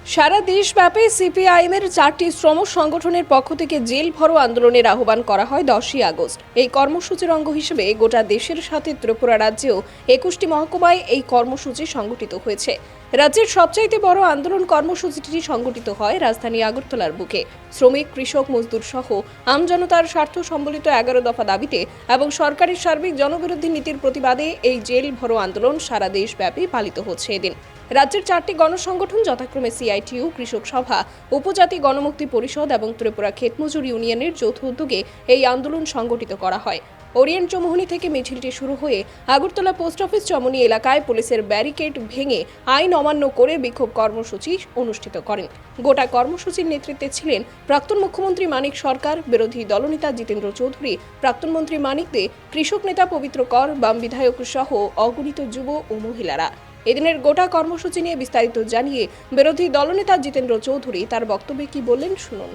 সারা দেশব্যাপী সিপিআইএমের 4টি শ্রম সংগঠনের পক্ষ থেকে জেল ভরো আন্দোলনের আহ্বান করা হয় 10ই আগস্ট। এই কর্মসূচির অঙ্গ হিসেবে গোটা দেশের সাথে ত্রিপুরা রাজ্যেও 21টি মহকুমায় এই কর্মসূচি সংগঠিত হয়েছে। রাজ্যের সবচাইতে বড় আন্দোলন কর্মসূচিটি সংগঠিত হয় রাজধানী আগরতলার বুকে। শ্রমিক, কৃষক, মজদুর সহ আমজনতার স্বার্থ সম্বলিত 11 দফা দাবিতে এবং সরকারের সার্বিক জনবিরোধী নীতির প্রতিবাদে এই জেল ভরো আন্দোলন সারা দেশব্যাপী পালিত হচ্ছে এদিন। রাজ্যের 4টি গণসংগঠন যথাক্রমে সিআইটিইউ, কৃষক সভা, উপজাতি গণমুক্তি পরিষদ এবং ত্রিপুরা ক্ষেতমজুর ইউনিয়নের যৌথ উদ্যোগে এই আন্দোলন সংগঠিত করা হয়। ওরিয়েন্ট চৌমুহনী থেকে মিছিলটি শুরু হয়ে আগরতলা পোস্ট অফিস চমনি এলাকায় পুলিশের ব্যারিকেড ভেঙে আইন অমান্য করে বিক্ষোভ কর্মসূচি অনুষ্ঠিত করেন। গোটা কর্মসূচির নেতৃত্বে ছিলেন প্রাক্তন মুখ্যমন্ত্রী মানিক সরকার, বিরোধী দলনেতা জিতেন্দ্র চৌধুরী, প্রাক্তন মন্ত্রী মানিক দে, কৃষক নেতা পবিত্র কর, বাম বিধায়ক সহ অগণিত যুব ও মহিলারা। এদিনের গোটা কর্মসূচি নিয়ে বিস্তারিত জানিয়ে বিরোধী দলনেতা জিতেন্দ্র চৌধুরী তার বক্তব্যে কি বললেন শুনুন।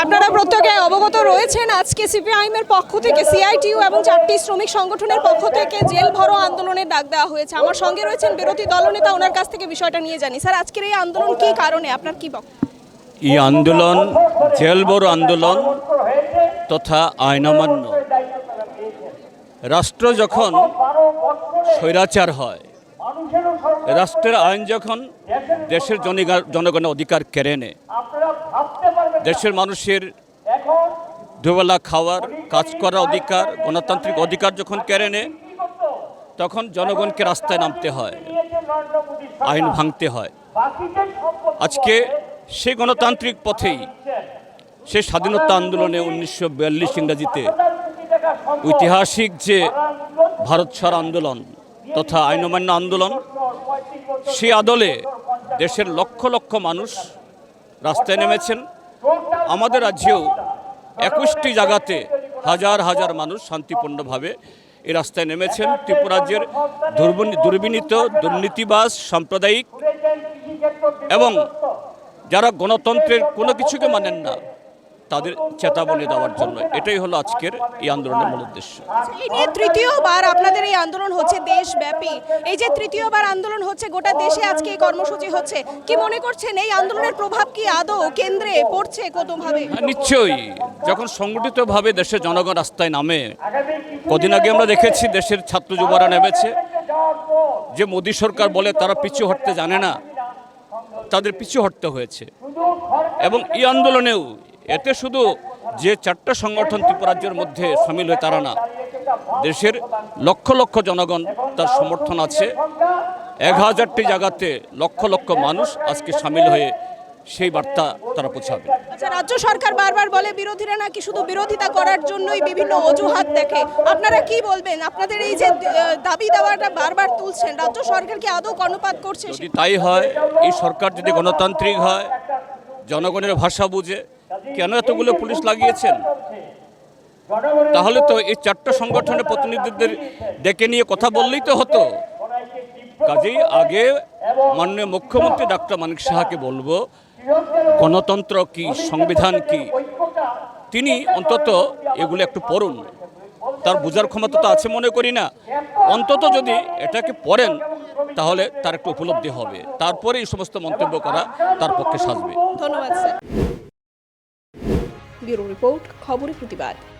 আপনারা প্রত্যেকে অবগত রয়েছেন, আজকে সিপিআইএমের পক্ষ থেকে সিআইটিইউ এবং 4টি শ্রমিক সংগঠনের পক্ষ থেকে জেল ভরো আন্দোলনের ডাক দেওয়া হয়েছে। আমার সঙ্গে রয়েছেন বিরোধী দলনেতা, ওনার কাছ থেকে বিষয়টা নিয়ে জানি। স্যার, আজকের এই আন্দোলন কি কারণে, আপনার কি বক্তব্য? এই আন্দোলন জেল ভরো আন্দোলন তথা আইন অমান্য। রাষ্ট্র যখন স্বৈরাচার হয়, রাষ্ট্রের আইন যখন দেশের জনগণের অধিকার কেড়ে নেয়, দেশের মানুষের দুবেলা খাওয়ার, কাজ করার অধিকার, গণতান্ত্রিক অধিকার যখন কেড়ে নেয়, তখন জনগণকে রাস্তায় নামতে হয়, আইন ভাঙতে হয়। আজকে সে গণতান্ত্রিক পথেই, সে স্বাধীনতা আন্দোলনে 1942 ইংরাজিতে ঐতিহাসিক যে ভারত ছাড় আন্দোলন তথা আইন অমান্য আন্দোলন, সে আদলে দেশের লক্ষ লক্ষ মানুষ রাস্তায় নেমেছেন। আমাদের রাজ্যেও 21টি জায়গাতে হাজার হাজার মানুষ শান্তিপূর্ণভাবে এই রাস্তায় নেমেছেন। ত্রিপুরা রাজ্যের দুর্বিনীত, দুর্নীতিবাজ, সাম্প্রদায়িক এবং যারা গণতন্ত্রের কোনো কিছুকে মানেন না, তাদের চেতাবনী দেওয়ার জন্য। এটাই হলো আজকের এই আন্দোলনের মূল উদ্দেশ্য। এই নিয়ে তৃতীয়বার আপনাদের এই আন্দোলন হচ্ছে দেশব্যাপী। এই যে তৃতীয়বার আন্দোলন হচ্ছে গোটা দেশে, আজকে এই কর্মসূচি হচ্ছে, কি মনে করছেন এই আন্দোলনের প্রভাব কি আদৌ কেন্দ্রে পড়ছে কোনোভাবে? নিশ্চয়ই, যখন সংগঠিতভাবে দেশের জনগণ রাস্তায় নামে, কদিন আগে আমরা দেখেছি দেশের ছাত্র যুবরা নেমেছে। যে মোদী সরকার বলে তারা পিছু হটতে জানে না, তাদের পিছু হটতে হয়েছে। এবং এই আন্দোলনেও এতে শুধু যে 4টা সংগঠন ত্রিপুরা রাজ্যের মধ্যে সামিল হয় তারা না, দেশের লক্ষ লক্ষ জনগণ তার সমর্থন আছে। 1000টি জায়গাতে লক্ষ লক্ষ মানুষ আজকে সামিল হয়ে সেই বার্তা তারা পৌঁছাবে। আচ্ছা, রাজ্য সরকার বারবার বলে বিরোধীরা নাকি শুধু বিরোধিতা করার জন্যই বিভিন্ন অজুহাত দেখে, আপনারা কি বলবেন? আপনাদের এই যে দাবি দেওয়াটা বারবার তুলছেন, রাজ্য সরকার কি আদৌ কর্ণপাত করছে? যদি তাই হয়, এই সরকার যদি গণতান্ত্রিক হয়, জনগণের ভাষা বুঝে, কেন এতগুলো পুলিশ লাগিয়েছেন? তাহলে তো এই 4টা সংগঠনের প্রতিনিধিদের ডেকে নিয়ে কথা বললেই তো হতো। কাজেই আগে মাননীয় মুখ্যমন্ত্রী ডক্টর মানিক সাহাকে বলবো, গণতন্ত্র কি, সংবিধান কি, তিনি অন্তত এগুলো একটু পড়ুন। তার বোঝার ক্ষমতা তো আছে মনে করি না, অন্তত যদি এটাকে পড়েন তাহলে তার একটু উপলব্ধি হবে, তারপরে এই সমস্ত মন্তব্য করা তার পক্ষে সাজবে। ধন্যবাদ স্যার। ব্যুরো রিপোর্ট, খবরের প্রতিবাদ।